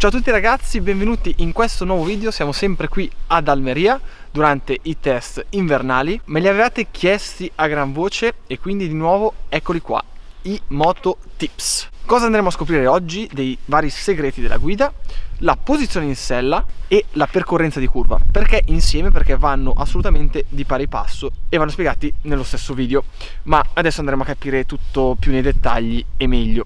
Ciao a tutti ragazzi, benvenuti in questo nuovo video. Siamo sempre qui ad Almeria durante i test invernali. Me li avevate chiesti a gran voce e quindi di nuovo eccoli qua, i Moto Tips. Cosa andremo a scoprire oggi? Dei vari segreti della guida, la posizione in sella e la percorrenza di curva. Perché insieme? Perché vanno assolutamente di pari passo e vanno spiegati nello stesso video. Ma adesso andremo a capire tutto più nei dettagli e meglio.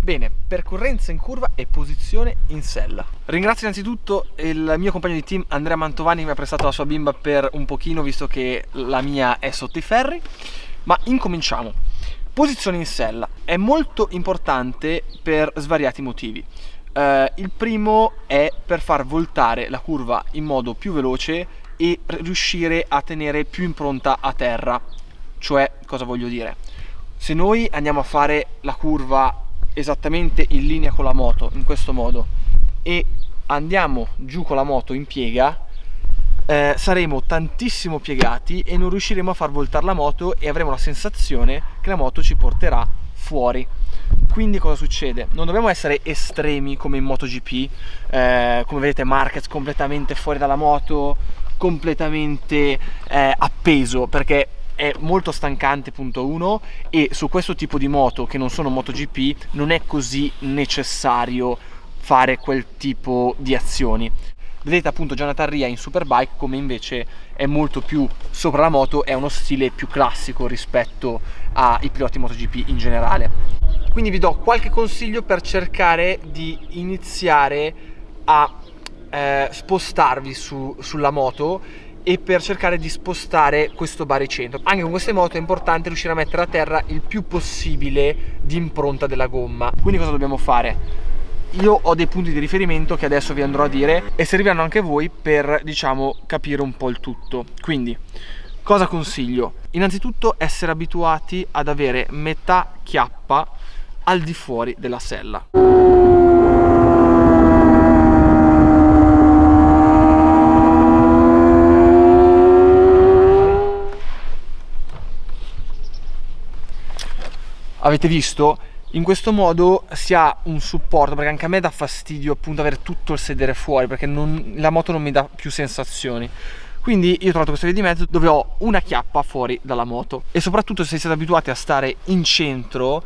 Bene, percorrenza in curva e posizione in sella. Ringrazio innanzitutto il mio compagno di team Andrea Mantovani che mi ha prestato la sua bimba per un pochino, visto che la mia è sotto i ferri. Ma incominciamo. Posizione in sella è molto importante per svariati motivi. Il primo è per far voltare la curva in modo più veloce e riuscire a tenere più impronta a terra. Cioè, cosa voglio dire? Se noi andiamo a fare la curva esattamente in linea con la moto in questo modo e andiamo giù con la moto in piega, saremo tantissimo piegati e non riusciremo a far voltare la moto e avremo la sensazione che la moto ci porterà fuori. Quindi cosa succede? Non dobbiamo essere estremi come in MotoGP, come vedete Marquez completamente fuori dalla moto, completamente appeso, perché è molto stancante, punto 1, e su questo tipo di moto che non sono MotoGP non è così necessario fare quel tipo di azioni. Vedete appunto Jonathan Rea in Superbike come invece è molto più sopra la moto, è uno stile più classico rispetto ai piloti MotoGP in generale. Quindi vi do qualche consiglio per cercare di iniziare a spostarvi sulla moto e per cercare di spostare questo baricentro. Anche con queste moto è importante riuscire a mettere a terra il più possibile di impronta della gomma. Quindi cosa dobbiamo fare? Io ho dei punti di riferimento che adesso vi andrò a dire e serviranno anche voi per, diciamo, capire un po' il tutto. Quindi cosa consiglio? Innanzitutto essere abituati ad avere metà chiappa al di fuori della sella. Avete visto? In questo modo si ha un supporto, perché anche a me dà fastidio appunto avere tutto il sedere fuori, perché la moto non mi dà più sensazioni. Quindi io ho trovato questa via di mezzo dove ho una chiappa fuori dalla moto, e soprattutto se siete abituati a stare in centro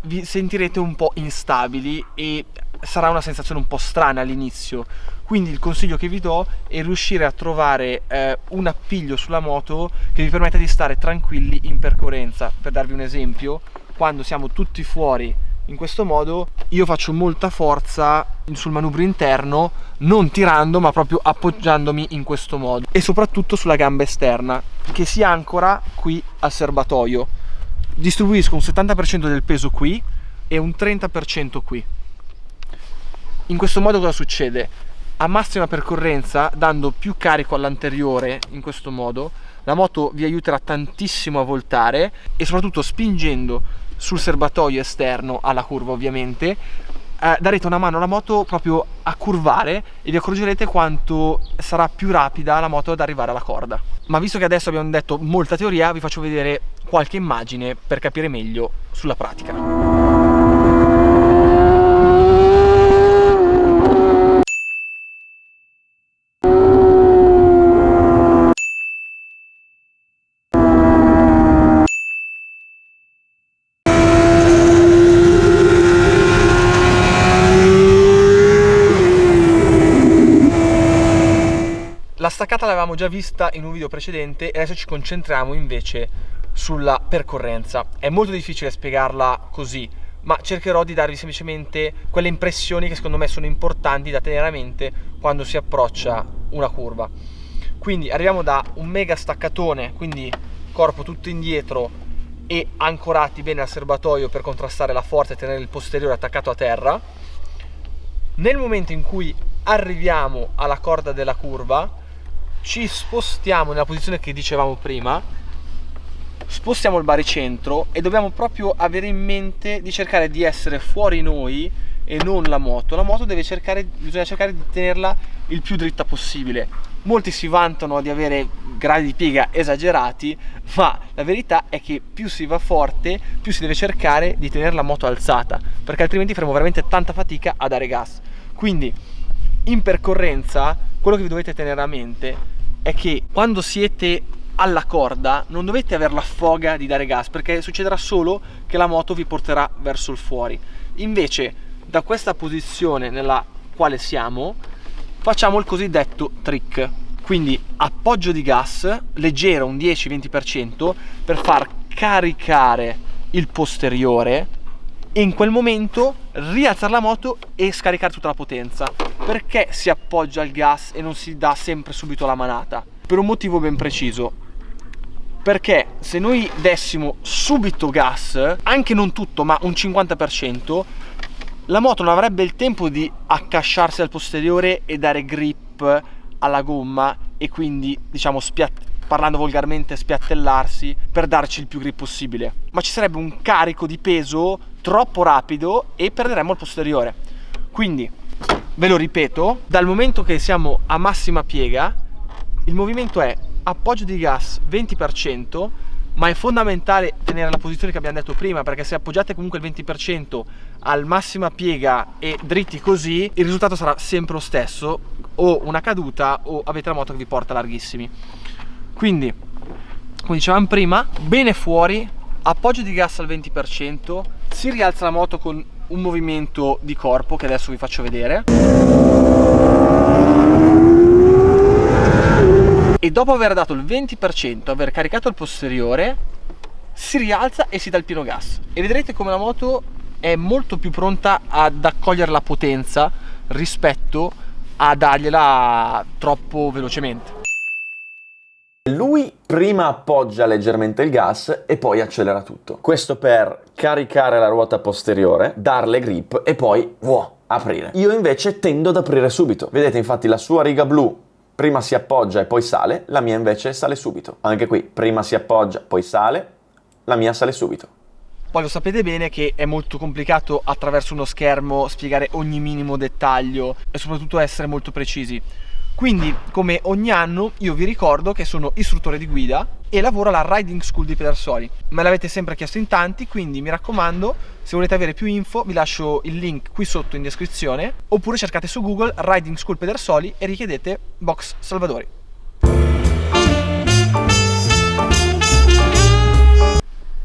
vi sentirete un po' instabili e sarà una sensazione un po' strana all'inizio. Quindi il consiglio che vi do è riuscire a trovare un appiglio sulla moto che vi permetta di stare tranquilli in percorrenza. Per darvi un esempio, quando siamo tutti fuori in questo modo io faccio molta forza sul manubrio interno, non tirando ma proprio appoggiandomi in questo modo, e soprattutto sulla gamba esterna che si ancora qui al serbatoio. Distribuisco un 70% del peso qui e un 30% qui. In questo modo cosa succede? A massima percorrenza, dando più carico all'anteriore in questo modo, la moto vi aiuterà tantissimo a voltare, e soprattutto spingendo sul serbatoio esterno alla curva ovviamente darete una mano alla moto proprio a curvare e vi accorgerete quanto sarà più rapida la moto ad arrivare alla corda. Ma visto che adesso abbiamo detto molta teoria, vi faccio vedere qualche immagine per capire meglio sulla pratica. La staccata l'avevamo già vista in un video precedente e adesso ci concentriamo invece sulla percorrenza. È molto difficile spiegarla così, ma cercherò di darvi semplicemente quelle impressioni che secondo me sono importanti da tenere a mente quando si approccia una curva. Quindi arriviamo da un mega staccatone, quindi corpo tutto indietro e ancorati bene al serbatoio per contrastare la forza e tenere il posteriore attaccato a terra. Nel momento in cui arriviamo alla corda della curva ci spostiamo nella posizione che dicevamo prima spostiamo il baricentro e dobbiamo proprio avere in mente di cercare di essere fuori noi e non la moto. La moto bisogna cercare di tenerla il più dritta possibile. Molti si vantano di avere gradi di piega esagerati, ma la verità è che più si va forte, più si deve cercare di tenere la moto alzata, perché altrimenti faremo veramente tanta fatica a dare gas. Quindi in percorrenza quello che vi dovete tenere a mente è che quando siete alla corda non dovete avere la foga di dare gas, perché succederà solo che la moto vi porterà verso il fuori. Invece da questa posizione nella quale siamo facciamo il cosiddetto trick, quindi appoggio di gas leggero, un 10-20%, per far caricare il posteriore e in quel momento rialzare la moto e scaricare tutta la potenza. Perché si appoggia il gas e non si dà sempre subito la manata? Per un motivo ben preciso: perché se noi dessimo subito gas, anche non tutto ma un 50%, la moto non avrebbe il tempo di accasciarsi al posteriore e dare grip alla gomma e quindi, diciamo, parlando volgarmente, spiattellarsi per darci il più grip possibile, ma ci sarebbe un carico di peso troppo rapido e perderemmo il posteriore. Quindi ve lo ripeto, dal momento che siamo a massima piega il movimento è appoggio di gas 20%, ma è fondamentale tenere la posizione che abbiamo detto prima, perché se appoggiate comunque il 20% al massima piega e dritti così, il risultato sarà sempre lo stesso: o una caduta o avete la moto che vi porta larghissimi. Quindi, come dicevamo prima, bene fuori, appoggio di gas al 20%, si rialza la moto con un movimento di corpo che adesso vi faccio vedere, e dopo aver dato il 20%, aver caricato il posteriore, si rialza e si dà il pieno gas e vedrete come la moto è molto più pronta ad accogliere la potenza rispetto a dargliela troppo velocemente. Lui prima appoggia leggermente il gas e poi accelera tutto. Questo per caricare la ruota posteriore, darle grip e poi aprire. Io invece tendo ad aprire subito. Vedete infatti la sua riga blu prima si appoggia e poi sale, la mia invece sale subito. Anche qui prima si appoggia, poi sale, la mia sale subito. Poi lo sapete bene che è molto complicato attraverso uno schermo spiegare ogni minimo dettaglio e soprattutto essere molto precisi. Quindi, come ogni anno, io vi ricordo che sono istruttore di guida e lavoro alla Riding School di Pedersoli. Me l'avete sempre chiesto in tanti, quindi mi raccomando, se volete avere più info vi lascio il link qui sotto in descrizione, oppure cercate su Google Riding School Pedersoli e richiedete Box Salvadori.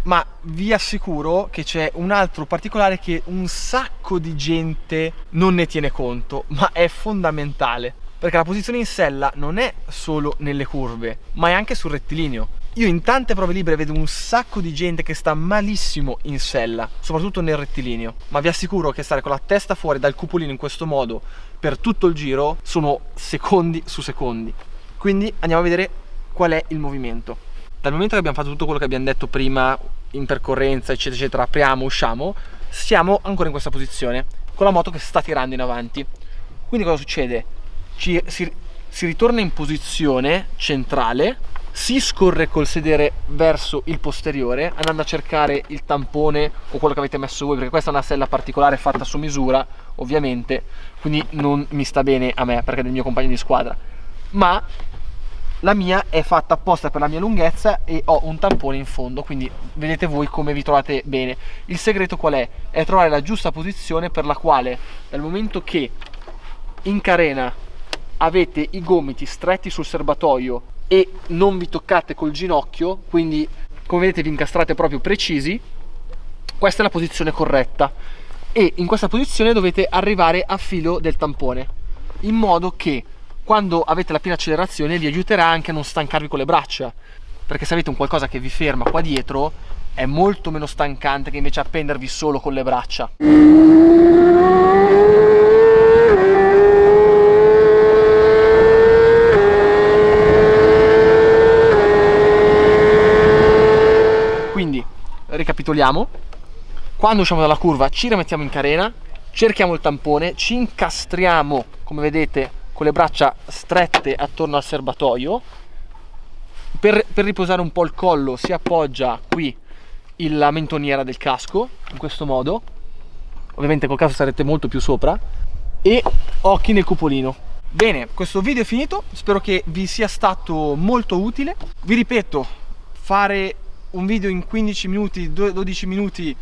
Ma vi assicuro che c'è un altro particolare che un sacco di gente non ne tiene conto, ma è fondamentale. Perché la posizione in sella non è solo nelle curve, ma è anche sul rettilineo. Io in tante prove libere vedo un sacco di gente che sta malissimo in sella, soprattutto nel rettilineo. Ma vi assicuro che stare con la testa fuori dal cupolino in questo modo per tutto il giro sono secondi su secondi. Quindi andiamo a vedere qual è il movimento. Dal momento che abbiamo fatto tutto quello che abbiamo detto prima, in percorrenza, eccetera, eccetera, apriamo, usciamo, siamo ancora in questa posizione, con la moto che sta tirando in avanti. Quindi cosa succede? Si ritorna in posizione centrale, si scorre col sedere verso il posteriore, andando a cercare il tampone o quello che avete messo voi, perché questa è una sella particolare fatta su misura, ovviamente, quindi non mi sta bene a me perché è del mio compagno di squadra, ma la mia è fatta apposta per la mia lunghezza e ho un tampone in fondo, quindi vedete voi come vi trovate bene. Il segreto qual è? È trovare la giusta posizione per la quale, dal momento che in carena avete i gomiti stretti sul serbatoio e non vi toccate col ginocchio, quindi come vedete vi incastrate proprio precisi, questa è la posizione corretta e in questa posizione dovete arrivare a filo del tampone, in modo che quando avete la piena accelerazione vi aiuterà anche a non stancarvi con le braccia, perché se avete un qualcosa che vi ferma qua dietro è molto meno stancante che invece appendervi solo con le braccia. Quindi ricapitoliamo: quando usciamo dalla curva ci rimettiamo in carena, cerchiamo il tampone, ci incastriamo come vedete con le braccia strette attorno al serbatoio, Per riposare un po' il collo si appoggia qui la mentoniera del casco, in questo modo. Ovviamente col casco sarete molto più sopra. E occhi nel cupolino. Bene, questo video è finito, spero che vi sia stato molto utile. Vi ripeto, fare un video in 15 minuti, 12 minuti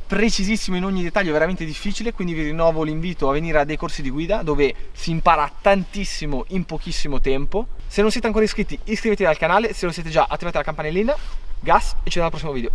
precisissimo in ogni dettaglio è veramente difficile, quindi vi rinnovo l'invito a venire a dei corsi di guida dove si impara tantissimo in pochissimo tempo. Se non siete ancora iscritti, iscrivetevi al canale, se lo siete già attivate la campanellina. Gas e ci vediamo al prossimo video.